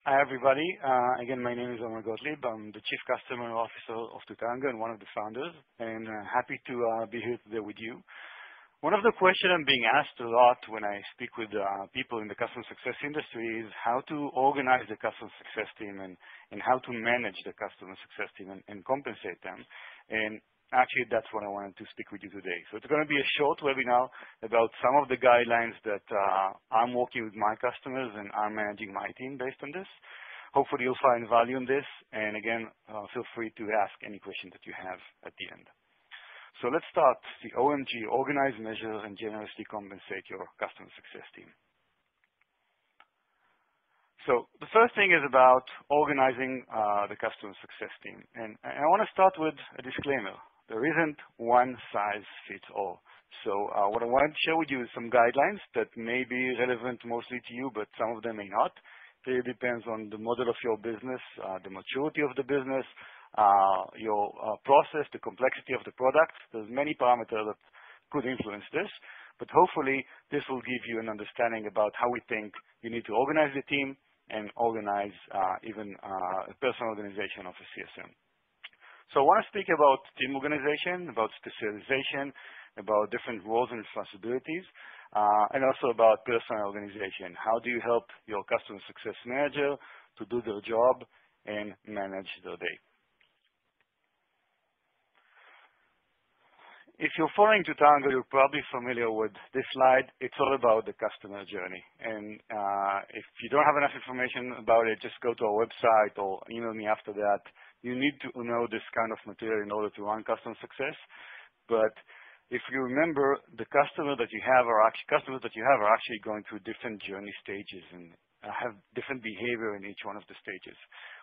Hi, everybody. Again, my name is Omer Gotlieb. I'm the Chief Customer Officer of Totango and one of the founders, and happy to be here today with you. One of the questions I'm being asked a lot when I speak with people in the customer success industry is how to organize the customer success team and how to manage the customer success team and compensate them. And actually, that's what I wanted to speak with you today. So it's going to be a short webinar about some of the guidelines that I'm working with my customers and I'm managing my team based on this. Hopefully, you'll find value in this. And again, feel free to ask any question that you have at the end. So let's start the OMG, organize, measure, and generously compensate your customer success team. So the first thing is about organizing the customer success team. And I want to start with a disclaimer. There isn't one size fits all. So what I wanted to share with you is some guidelines that may be relevant mostly to you, but some of them may not. It depends on the model of your business, the maturity of the business, your process, the complexity of the product. There's many parameters that could influence this, but hopefully this will give you an understanding about how we think you need to organize the team and organize even a personal organization of a CSM. So I want to speak about team organization, about specialization, about different roles and responsibilities, and also about personal organization. How do you help your customer success manager to do their job and manage their day? If you're following Totango, you're probably familiar with this slide. It's all about the customer journey. And if you don't have enough information about it, just go to our website or email me after that. You need to know this kind of material in order to run customer success. But if you remember, the customers that you have are actually going through different journey stages and have different behavior in each one of the stages.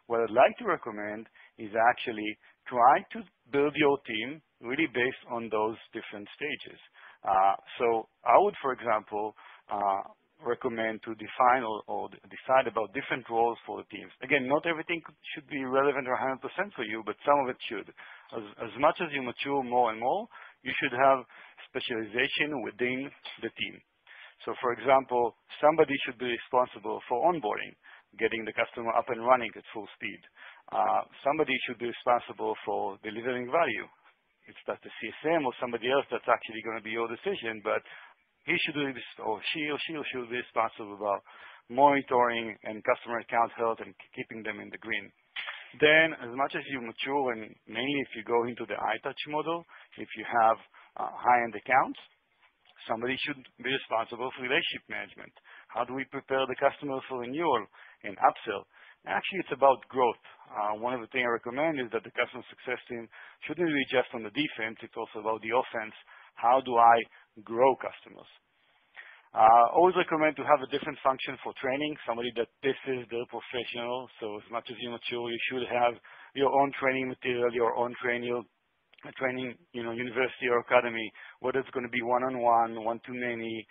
What I'd like to recommend is actually try to build your team really based on those different stages. So I would, for example, recommend to define or decide about different roles for the teams. Again, not everything should be relevant or 100% for you, but some of it should. As much as you mature more and more, you should have specialization within the team. So for example, somebody should be responsible for onboarding, getting the customer up and running at full speed. Somebody should be responsible for delivering value. If that's the CSM or somebody else, that's actually going to be your decision, but he should be, or she should be responsible about monitoring and customer account health and keeping them in the green. Then, as much as you mature, and mainly if you go into the I-touch model, if you have high-end accounts, somebody should be responsible for relationship management. How do we prepare the customer for renewal and upsell? Actually, it's about growth. One of the things I recommend is that the customer success team shouldn't be just on the defense, it's also about the offense. How do I grow customers? Always recommend to have a different function for training, somebody that this is their professional. So as much as you mature, you should have your own training material, your own training, university or academy, whether it's going to be one-on-one, one-to-many,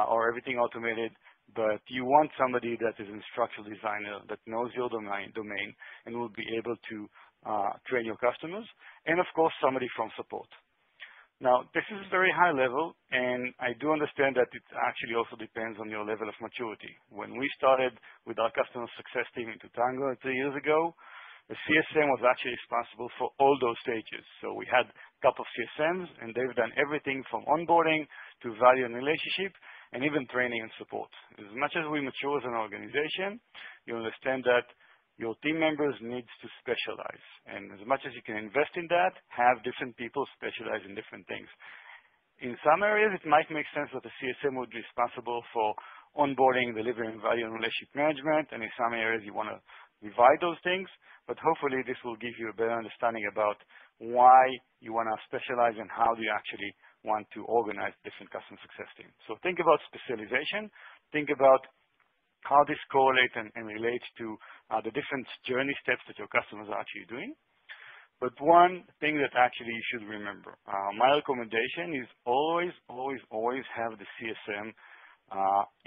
or everything automated. But you want somebody that is an instructional designer that knows your domain and will be able to train your customers. And of course, somebody from support. Now, this is very high level, and I do understand that it actually also depends on your level of maturity. When we started with our customer success team in Totango 3 years ago, the CSM was actually responsible for all those stages. So we had a couple of CSMs, and they've done everything from onboarding to value and relationship, and even training and support. As much as we mature as an organization, you understand that your team members need to specialize. And as much as you can invest in that, have different people specialize in different things. In some areas, it might make sense that the CSM would be responsible for onboarding, delivering value and relationship management. And in some areas, you want to divide those things. But hopefully, this will give you a better understanding about why you want to specialize and how do you actually want to organize different customer success teams. So think about specialization. Think about how this correlates and relates to the different journey steps that your customers are actually doing. But one thing that actually you should remember, my recommendation is always have the CSM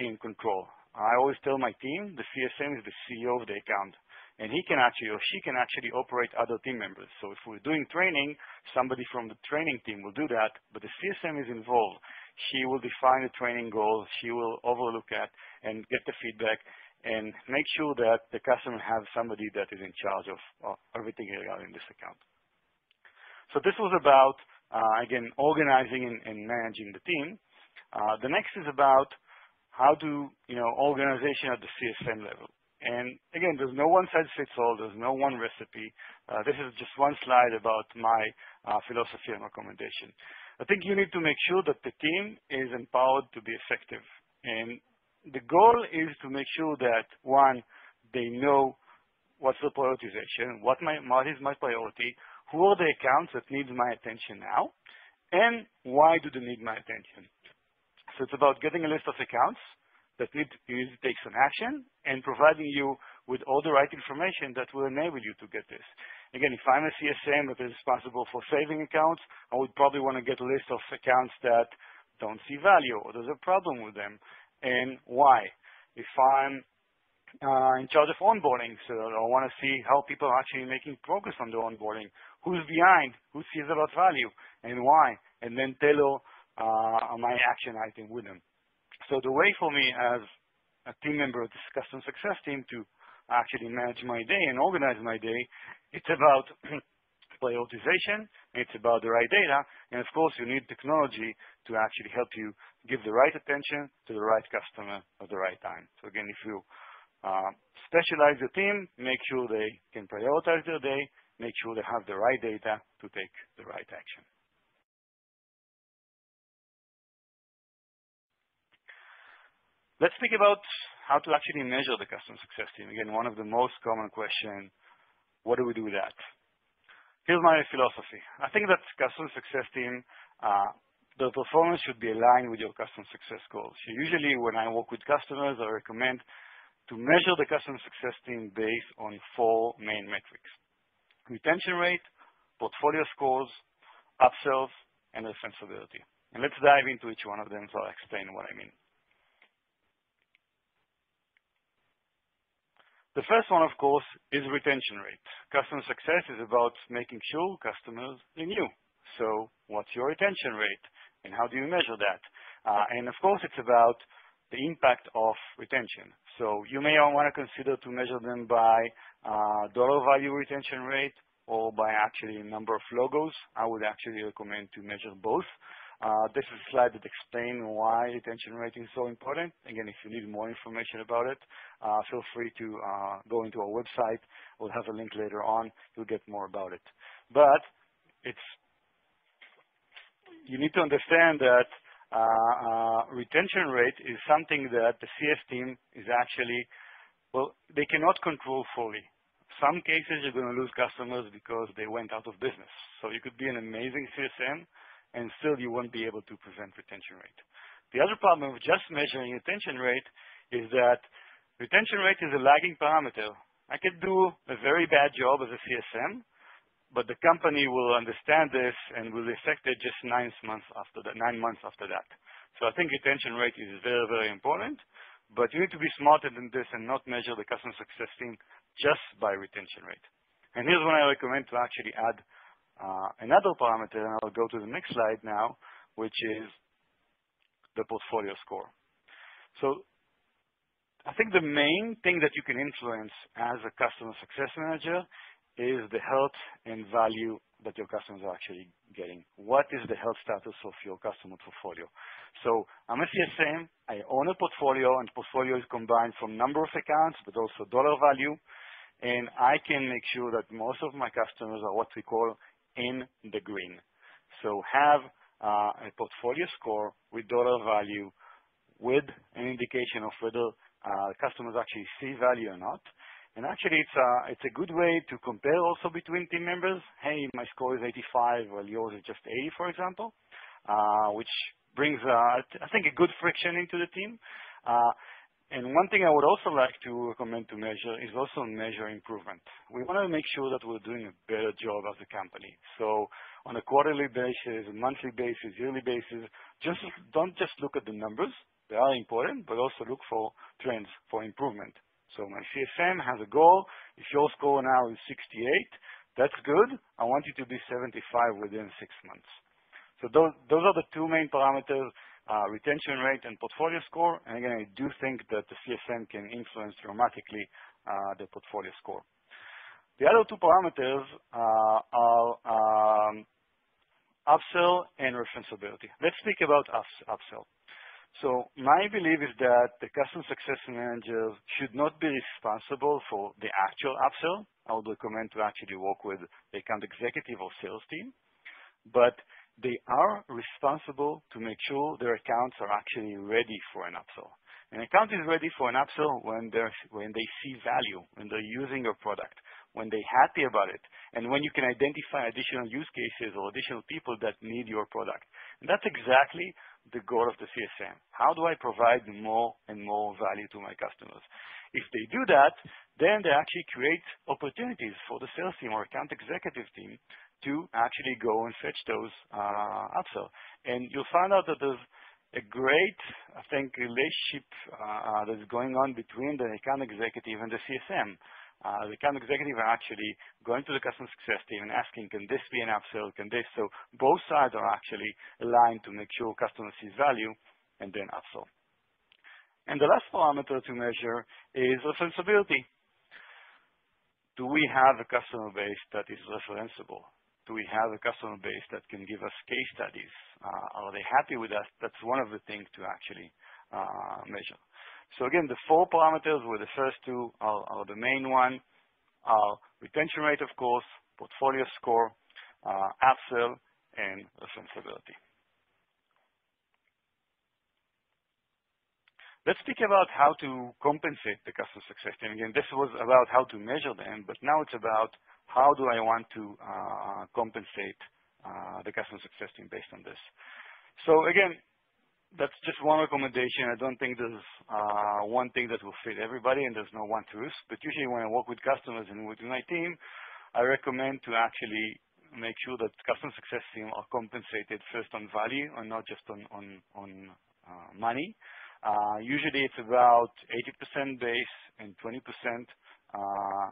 in control. I always tell my team the CSM is the CEO of the account. And he can actually, or she can actually operate other team members. So if we're doing training, somebody from the training team will do that, but the CSM is involved. She will define the training goals. She will overlook at and get the feedback and make sure that the customer has somebody that is in charge of everything regarding this account. So this was about, again, organizing and managing the team. The next is about how to, organization at the CSM level. And again, there's no one size fits all. There's no one recipe. This is just one slide about my philosophy and recommendation. I think you need to make sure that the team is empowered to be effective. And the goal is to make sure that, one, they know what's the prioritization, what is my priority, who are the accounts that need my attention now, and why do they need my attention. So it's about getting a list of accounts that you need to take some action and providing you with all the right information that will enable you to get this. Again, if I'm a CSM that is responsible for saving accounts, I would probably want to get a list of accounts that don't see value or there's a problem with them, and why. If I'm in charge of onboarding, so I want to see how people are actually making progress on the onboarding, who's behind, who sees a lot of value, and why, and then tailor my action item with them. So the way for me as a team member of this customer success team to actually manage my day and organize my day, it's about prioritization, it's about the right data, and of course you need technology to actually help you give the right attention to the right customer at the right time. So again, if you specialize the team, make sure they can prioritize their day, make sure they have the right data to take the right action. Let's speak about how to actually measure the customer success team. Again, one of the most common questions, what do we do with that? Here's my philosophy. I think that customer success team, the performance should be aligned with your customer success goals. So usually when I work with customers, I recommend to measure the customer success team based on 4 main metrics: retention rate, portfolio scores, upsells, and sensibility. And let's dive into each one of them so I'll explain what I mean. The first one, of course, is retention rate. Customer success is about making sure customers renew. So what's your retention rate, and how do you measure that? And of course, it's about the impact of retention. So you may want to consider to measure them by dollar value retention rate or by actually number of logos. I would actually recommend to measure both. This is a slide that explains why retention rate is so important. Again, if you need more information about it, feel free to go into our website. We'll have a link later on. You'll get more about it. But you need to understand that retention rate is something that the CS team is actually, they cannot control fully. Some cases you're going to lose customers because they went out of business. So you could be an amazing CSM, and still you won't be able to prevent retention rate. The other problem with just measuring retention rate is that retention rate is a lagging parameter. I could do a very bad job as a CSM, but the company will understand this and will affect it just 9 months after that. So I think retention rate is very, very important, but you need to be smarter than this and not measure the customer success team just by retention rate. And here's when I recommend to actually add another parameter, and I'll go to the next slide now, which is the portfolio score. So I think the main thing that you can influence as a customer success manager is the health and value that your customers are actually getting. What is the health status of your customer portfolio? So I'm a CSM, I own a portfolio, and portfolio is combined from number of accounts, but also dollar value, and I can make sure that most of my customers are what we call in the green. So have a portfolio score with dollar value with an indication of whether customers actually see value or not. And actually it's a good way to compare also between team members. Hey, my score is 85, while yours is just 80, for example, which brings, I think, a good friction into the team. And one thing I would also like to recommend to measure is also measure improvement. We want to make sure that we're doing a better job as a company. So on a quarterly basis, monthly basis, yearly basis, don't just look at the numbers. They are important, but also look for trends for improvement. So my CSM has a goal. If your score now is 68, that's good. I want you to be 75 within 6 months. So those are the 2 main parameters retention rate, and portfolio score. And again, I do think that the CSM can influence dramatically the portfolio score. The other two parameters are upsell and referenceability. Let's speak about upsell. So my belief is that the customer success managers should not be responsible for the actual upsell. I would recommend to actually work with the account executive or sales team, but they are responsible to make sure their accounts are actually ready for an upsell. An account is ready for an upsell when they see value, when they're using your product, when they're happy about it, and when you can identify additional use cases or additional people that need your product. And that's exactly the goal of the CSM. How do I provide more and more value to my customers? If they do that, then they actually create opportunities for the sales team or account executive team to actually go and fetch those upsell. And you'll find out that there's a great, I think, relationship that's going on between the account executive and the CSM. The account executive are actually going to the customer success team and asking, can this be an upsell, can this? So both sides are actually aligned to make sure customers see value and then upsell. And the last parameter to measure is referenceability. Do we have a customer base that is referenceable? Do we have a customer base that can give us case studies? Are they happy with us? That's one of the things to actually measure. So again, the four parameters where the first two are the main one, are retention rate, of course, portfolio score, upsell, and referenceability. Let's speak about how to compensate the customer success team. Again, this was about how to measure them, but now it's about how do I want to compensate the customer success team based on this. So again, that's just one recommendation. I don't think there's one thing that will fit everybody, and there's no one truth. But usually when I work with customers and with my team, I recommend to actually make sure that customer success team are compensated first on value and not just on money. Usually it's about 80% base and 20%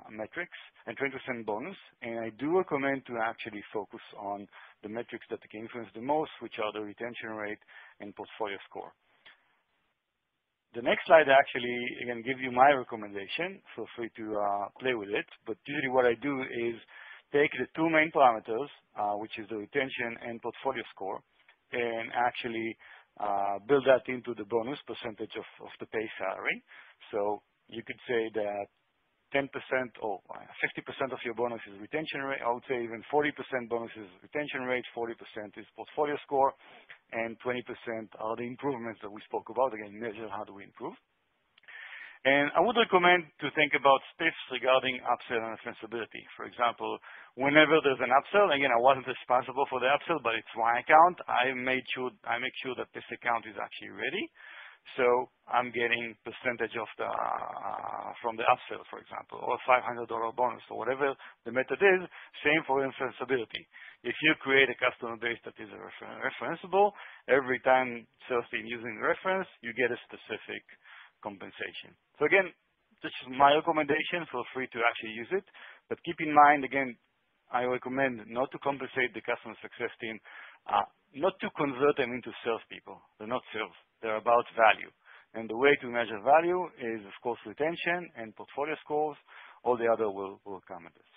metrics and 20% bonus. And I do recommend to actually focus on the metrics that can influence the most, which are the retention rate and portfolio score. The next slide actually, again, gives you my recommendation. Feel free to play with it. But usually what I do is take the two main parameters, which is the retention and portfolio score, and actually build that into the bonus percentage of the base salary. So you could say that 10% or 50% of your bonus is retention rate. I would say even 40% bonus is retention rate, 40% is portfolio score, and 20% are the improvements that we spoke about. Again, measure how do we improve. And I would recommend to think about spiffs regarding upsell and referenceability. For example, whenever there's an upsell, again, I wasn't responsible for the upsell, but it's my account. I make sure that this account is actually ready. So I'm getting percentage of the from the upsell, for example, or $500 bonus or whatever the method is. Same for referenceability. If you create a customer base that is referenceable, every time sales team using the reference, you get a specific compensation. So again, this is my recommendation. Feel free to actually use it, but keep in mind again, I recommend not to compensate the customer success team, not to convert them into salespeople. They're not sales. They're about value. And the way to measure value is, of course, retention and portfolio scores. All the other will come at this.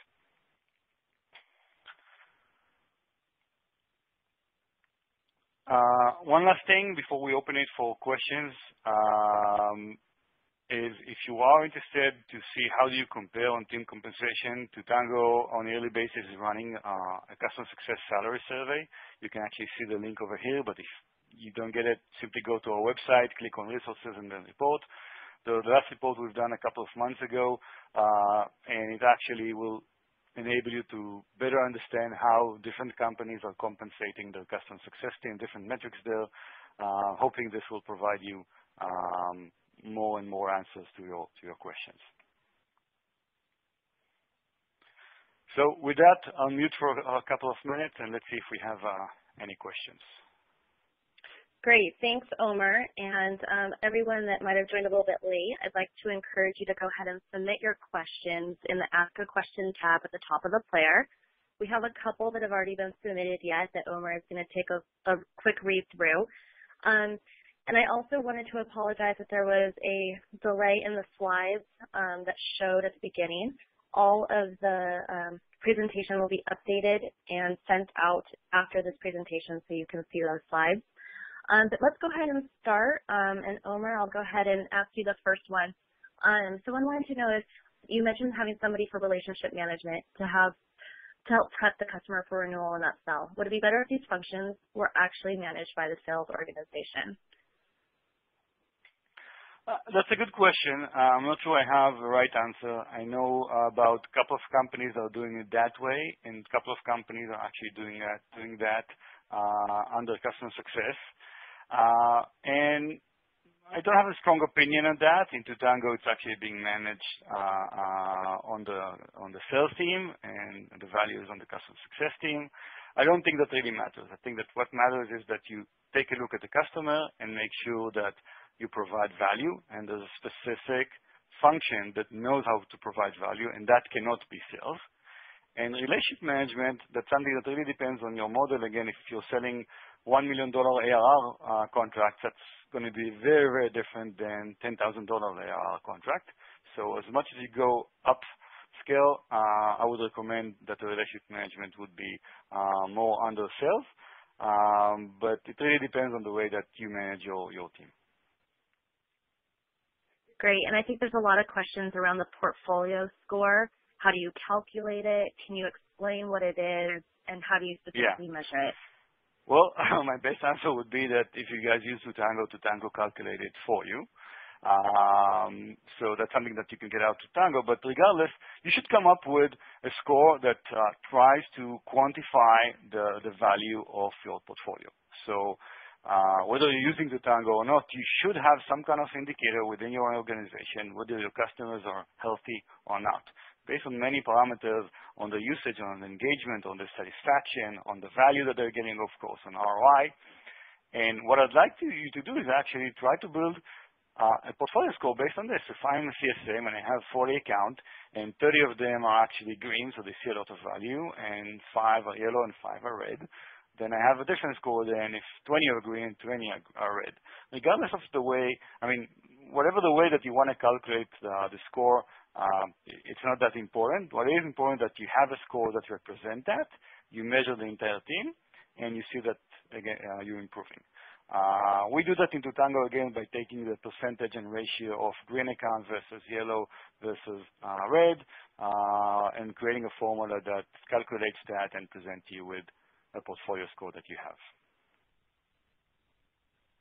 One last thing before we open it for questions is if you are interested to see how do you compare on team compensation, Totango on a yearly basis is running a customer success salary survey. You can actually see the link over here, but if you don't get it, simply go to our website, click on resources, and then report. The last report we've done a couple of months ago, and it actually will enable you to better understand how different companies are compensating their customer success team, different metrics there. Hoping this will provide you more and more answers to your questions. So with that, I'll mute for a couple of minutes and let's see if we have any questions. Great, thanks, Omer. And everyone that might have joined a little bit late, I'd like to encourage you to go ahead and submit your questions in the Ask a Question tab at the top of the player. We have a couple that have already been submitted yet that Omer is going to take a quick read through. And I also wanted to apologize that there was a delay in the slides that showed at the beginning. All of the presentation will be updated and sent out after this presentation so you can see those slides. But let's go ahead and start. And Omer, I'll go ahead and ask you the first one. So one I wanted to know is, you mentioned having somebody for relationship management to help prep the customer for renewal and upsell. Would it be better if these functions were actually managed by the sales organization? That's a good question. I'm not sure I have the right answer. I know about a couple of companies that are doing it that way, and a couple of companies are actually doing that under customer success. And I don't have a strong opinion on that. In Totango, it's actually being managed on the sales team, and the value is on the customer success team. I don't think that really matters. I think that what matters is that you take a look at the customer and make sure that you provide value, and there's a specific function that knows how to provide value, and that cannot be sales. And relationship management, that's something that really depends on your model. Again, if you're selling $1 million ARR contracts, that's going to be very, very different than $10,000 ARR contract. So as much as you go up scale, I would recommend that the relationship management would be more under sales. But it really depends on the way that you manage your team. Great, and I think there's a lot of questions around the portfolio score. How do you calculate it? Can you explain what it is, and how do you specifically measure it? Well, my best answer would be that if you guys use Totango, Totango calculate it for you. So that's something that you can get out of Totango, but regardless, you should come up with a score that tries to quantify the value of your portfolio. So whether you're using Totango or not, you should have some kind of indicator within your organization whether your customers are healthy or not, based on many parameters, on the usage, on the engagement, on the satisfaction, on the value that they're getting, of course, on ROI. And what I'd like you to do is actually try to build a portfolio score based on this. If I'm a CSM and I have 40 accounts and 30 of them are actually green, so they see a lot of value, and 5 are yellow and 5 are red, then I have a different score than if 20 are green and 20 are red. Regardless of the way, whatever the way that you want to calculate the score, it's not that important. What is important that you have a score that represents that, you measure the entire team, and you see that, again, you're improving. We do that in Totango, again, by taking the percentage and ratio of green accounts versus yellow versus red, and creating a formula that calculates that and presents you with a portfolio score that you have.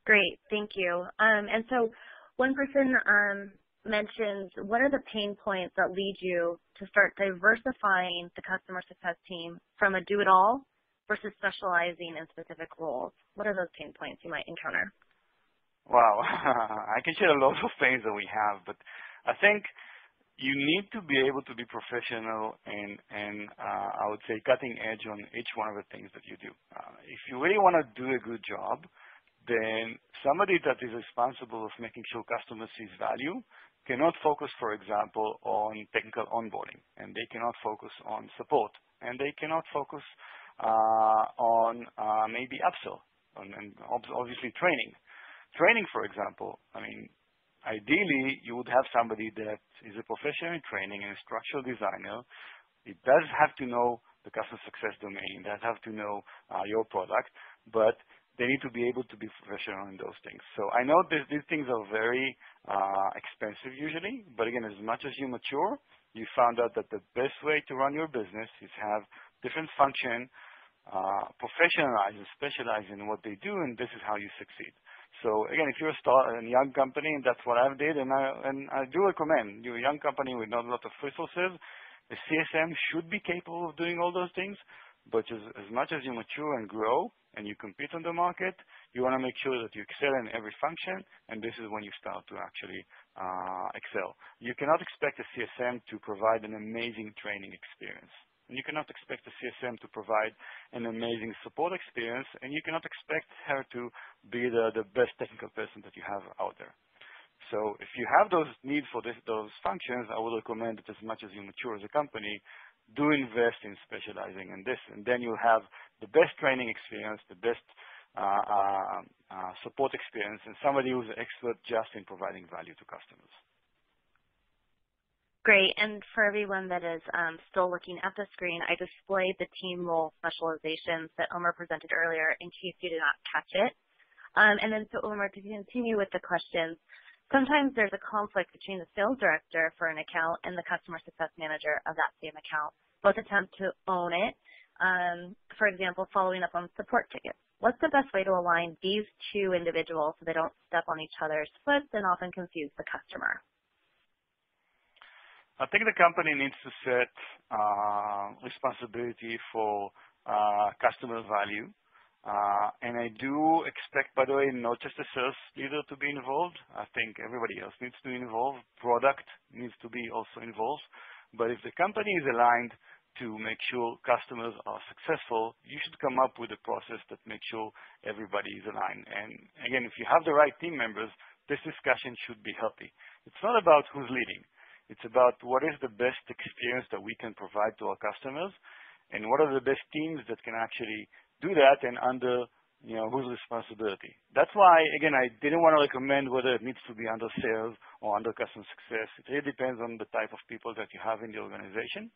Great, thank you. And so one person mentions, what are the pain points that lead you to start diversifying the customer success team from a do-it-all versus specializing in specific roles? What are those pain points you might encounter? Wow, I can share a lot of pains that we have, but I think you need to be able to be professional and I would say cutting edge on each one of the things that you do. If you really want to do a good job, then somebody that is responsible of making sure customers sees value cannot focus, for example, on technical onboarding, and they cannot focus on support, and they cannot focus on maybe upsell, and obviously training. Training, for example, ideally, you would have somebody that is a professional in training and a structural designer. It does have to know the customer success domain, does have to know your product, but they need to be able to be professional in those things. So I know these things are very expensive usually, but again, as much as you mature, you found out that the best way to run your business is have different function, professionalize and specialize in what they do, and this is how you succeed. So again, if you're a young company, and that's what I did, and I do recommend, you're a young company with not a lot of resources, the CSM should be capable of doing all those things, but as much as you mature and grow and you compete on the market, you want to make sure that you excel in every function, and this is when you start to actually excel. You cannot expect a CSM to provide an amazing training experience. And you cannot expect a CSM to provide an amazing support experience, and you cannot expect her to be the best technical person that you have out there. So if you have those needs for those functions, I would recommend that as much as you mature as a company, do invest in specializing in this, and then you'll have the best training experience, the best support experience and somebody who's an expert just in providing value to customers. Great. And for everyone that is still looking at the screen, I displayed the team role specializations that Omer presented earlier in case you did not catch it. And then so Omer, to continue with the questions, sometimes there's a conflict between the sales director for an account and the customer success manager of that same account. Both attempt to own it. For example, following up on support tickets. What's the best way to align these two individuals so they don't step on each other's foot and often confuse the customer? I think the company needs to set responsibility for customer value. And I do expect, by the way, not just the sales leader to be involved. I think everybody else needs to be involved. Product needs to be also involved. But if the company is aligned to make sure customers are successful, you should come up with a process that makes sure everybody is aligned. And again, if you have the right team members, this discussion should be healthy. It's not about who's leading. It's about what is the best experience that we can provide to our customers and what are the best teams that can actually do that and under whose responsibility. That's why, again, I didn't want to recommend whether it needs to be under sales or under customer success. It really depends on the type of people that you have in the organization.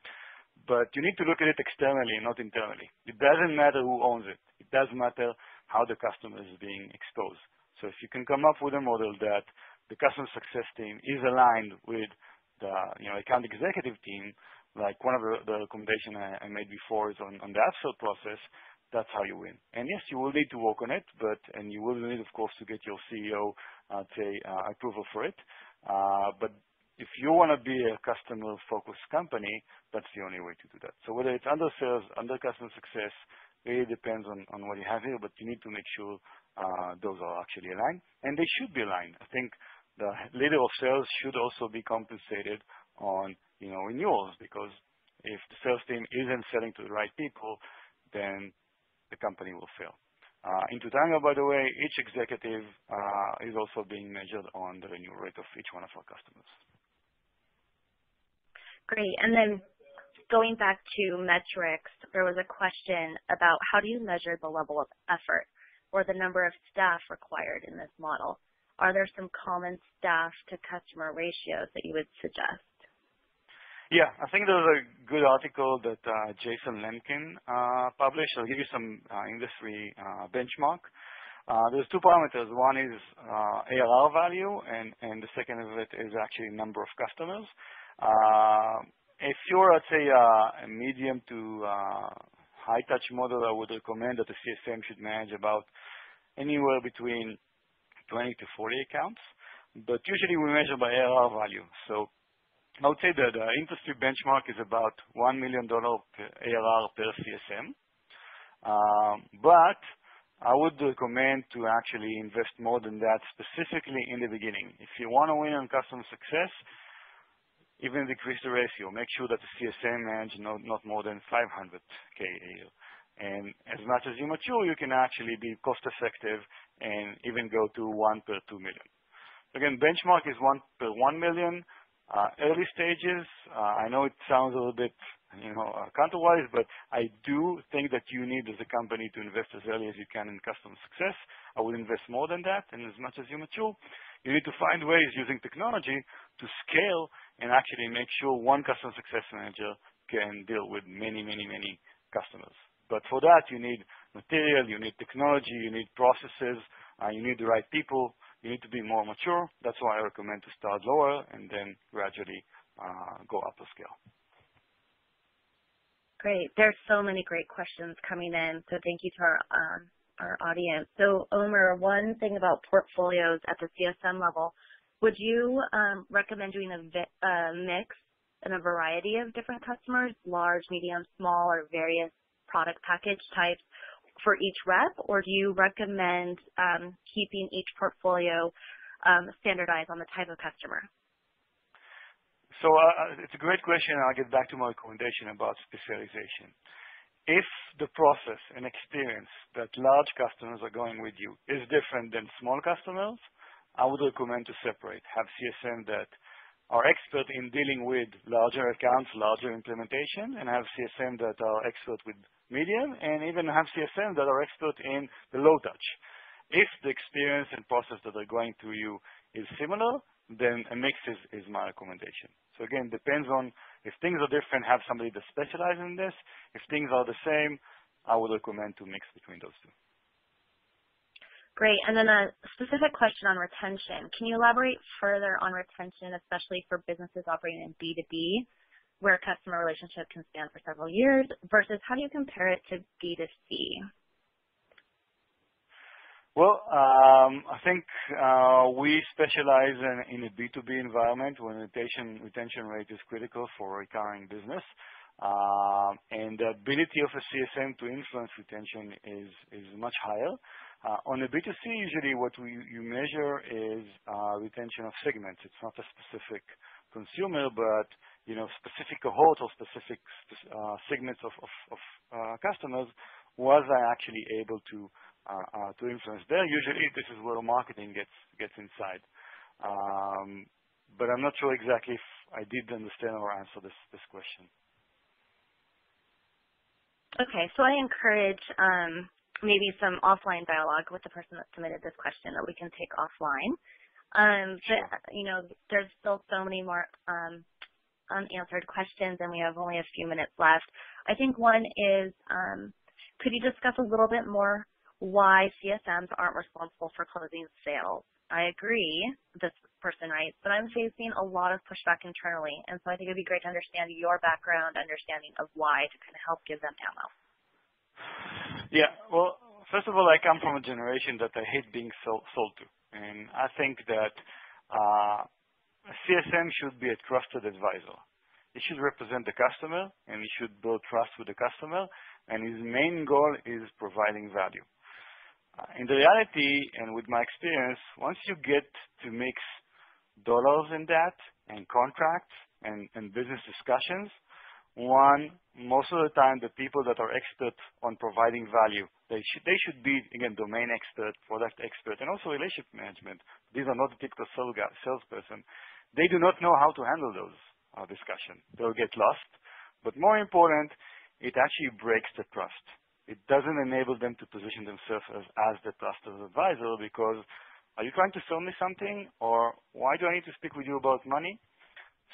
But you need to look at it externally and not internally. It doesn't matter who owns it. It does matter how the customer is being exposed. So if you can come up with a model that the customer success team is aligned with the account executive team, like one of the recommendation I made before is on the upsell process, that's how you win. And yes, you will need to work on it, and you will need, of course, to get your CEO, approval for it. But if you want to be a customer-focused company, that's the only way to do that. So whether it's under sales, under customer success, really depends on what you have here, but you need to make sure those are actually aligned, and they should be aligned. I think the leader of sales should also be compensated on, renewals, because if the sales team isn't selling to the right people, then the company will fail. In Totango, by the way, each executive is also being measured on the renewal rate of each one of our customers. Great. And then going back to metrics, there was a question about how do you measure the level of effort or the number of staff required in this model? Are there some common staff to customer ratios that you would suggest? Yeah, I think there's a good article that Jason Lemkin published. I'll give you some industry benchmark. There's two parameters. One is ARR value, and the second of it is actually number of customers. If you're, let's say, a medium to high touch model, I would recommend that the CSM should manage about anywhere between 20 to 40 accounts, but usually we measure by ARR value. So I would say that the industry benchmark is about $1 million per ARR per CSM. But I would recommend to actually invest more than that, specifically in the beginning. If you want to win on customer success, even decrease the ratio. Make sure that the CSM manage not more than 500K a year. And as much as you mature, you can actually be cost effective and even go to 1 per 2 million. Again, benchmark is 1 per 1 million. Early stages, I know it sounds a little bit, counterwise, but I do think that you need as a company to invest as early as you can in customer success. I would invest more than that, and as much as you mature, you need to find ways using technology to scale and actually make sure one customer success manager can deal with many, many, many customers. But for that, you need material, you need technology, you need processes, you need the right people, you need to be more mature. That's why I recommend to start lower and then gradually go up the scale. Great. There's so many great questions coming in, so thank you to our audience. So Omer, one thing about portfolios at the CSM level, would you recommend doing a mix and a variety of different customers, large, medium, small, or various product package types for each rep, or do you recommend keeping each portfolio standardized on the type of customer? So it's a great question, and I'll get back to my recommendation about specialization. If the process and experience that large customers are going with you is different than small customers, I would recommend to separate. Have CSM that are expert in dealing with larger accounts, larger implementation, and have CSM that are expert with medium, and even have CSM that are expert in the low touch. If the experience and process that are going through you is similar, then a mix is my recommendation. So again, depends on if things are different, have somebody that specializes in this. If things are the same, I would recommend to mix between those two. Great. And then a specific question on retention. Can you elaborate further on retention, especially for businesses operating in B2B, where customer relationship can span for several years, versus how do you compare it to B2C? Well, I think we specialize in a B2B environment when retention rate is critical for recurring business. And the ability of a CSM to influence retention is much higher. On a B2C, usually what you measure is retention of segments. It's not a specific consumer, but specific cohort or specific segments of customers. Was I actually able to influence there? Usually, this is where marketing gets inside. But I'm not sure exactly if I did understand or answer this question. Okay, so I encourage maybe some offline dialogue with the person that submitted this question that we can take offline. Sure. But, there's still so many more unanswered questions, and we have only a few minutes left. I think one is, could you discuss a little bit more why CSMs aren't responsible for closing sales? I agree, this person writes, but I'm facing a lot of pushback internally, and so I think it would be great to understand your background, understanding of why, to kind of help give them ammo. Yeah, well, first of all, I come from a generation that I hate being sold to. And I think that a CSM should be a trusted advisor. He should represent the customer, and he should build trust with the customer, and his main goal is providing value. In the reality, and with my experience, once you get to mix dollars in that, and contracts, and business discussions, most of the time, the people that are expert on providing value, they should be, again, domain expert, product expert, and also relationship management. These are not the typical salesperson. They do not know how to handle those discussions. They'll get lost. But more important, it actually breaks the trust. It doesn't enable them to position themselves as the trusted advisor because, are you trying to sell me something? Or why do I need to speak with you about money?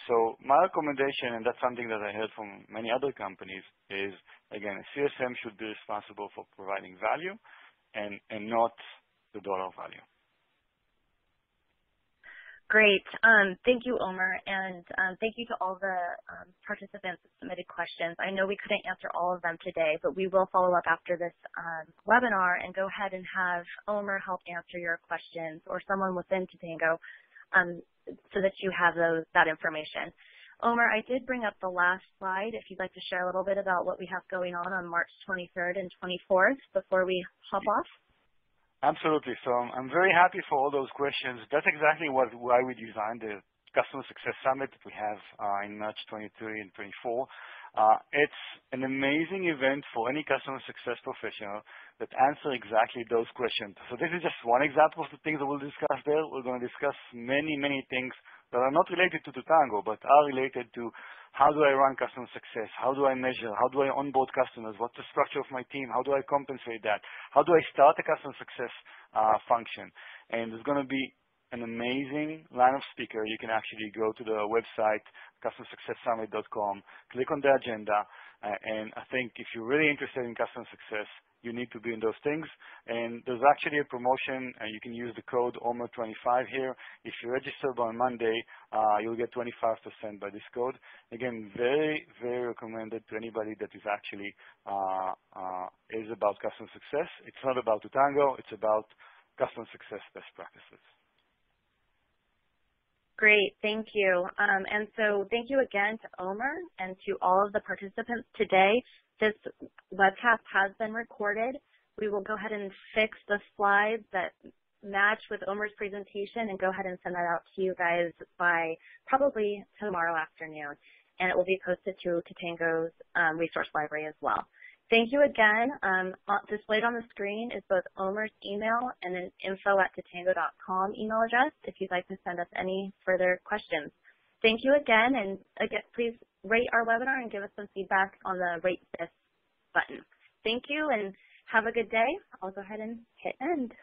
So my recommendation, and that's something that I heard from many other companies, is, again, a CSM should be responsible for providing value and not the dollar value. Great. Thank you, Omer, and thank you to all the participants that submitted questions. I know we couldn't answer all of them today, but we will follow up after this webinar and go ahead and have Omer help answer your questions or someone within Totango so that you have that information. Omer, I did bring up the last slide if you'd like to share a little bit about what we have going on March 23rd and 24th before we hop off. Absolutely. So I'm very happy for all those questions. That's exactly why we designed the Customer Success Summit that we have in March 23 and 24. It's an amazing event for any customer success professional that answer exactly those questions. So this is just one example of the things that we'll discuss there. We're going to discuss many, many things that are not related to Totango, but are related to how do I run customer success? How do I measure? How do I onboard customers? What's the structure of my team? How do I compensate that? How do I start a customer success function? And there's going to be an amazing line of speakers. You can actually go to the website, customersuccesssummit.com, click on the agenda, and I think if you're really interested in customer success, you need to be in those things. And there's actually a promotion, and you can use the code OMER25 here. If you register by Monday, you'll get 25% by this code. Again, very, very recommended to anybody that is actually is about customer success. It's not about Totango. It's about customer success best practices. Great, thank you. And so thank you again to Omer and to all of the participants today. This webcast has been recorded. We will go ahead and fix the slides that match with Omer's presentation and go ahead and send that out to you guys by probably tomorrow afternoon. And it will be posted to Totango's resource library as well. Thank you again. Displayed on the screen is both Omer's email and an info@totango.com email address if you'd like to send us any further questions. Thank you again, and again, please rate our webinar and give us some feedback on the Rate This button. Thank you, and have a good day. I'll go ahead and hit end.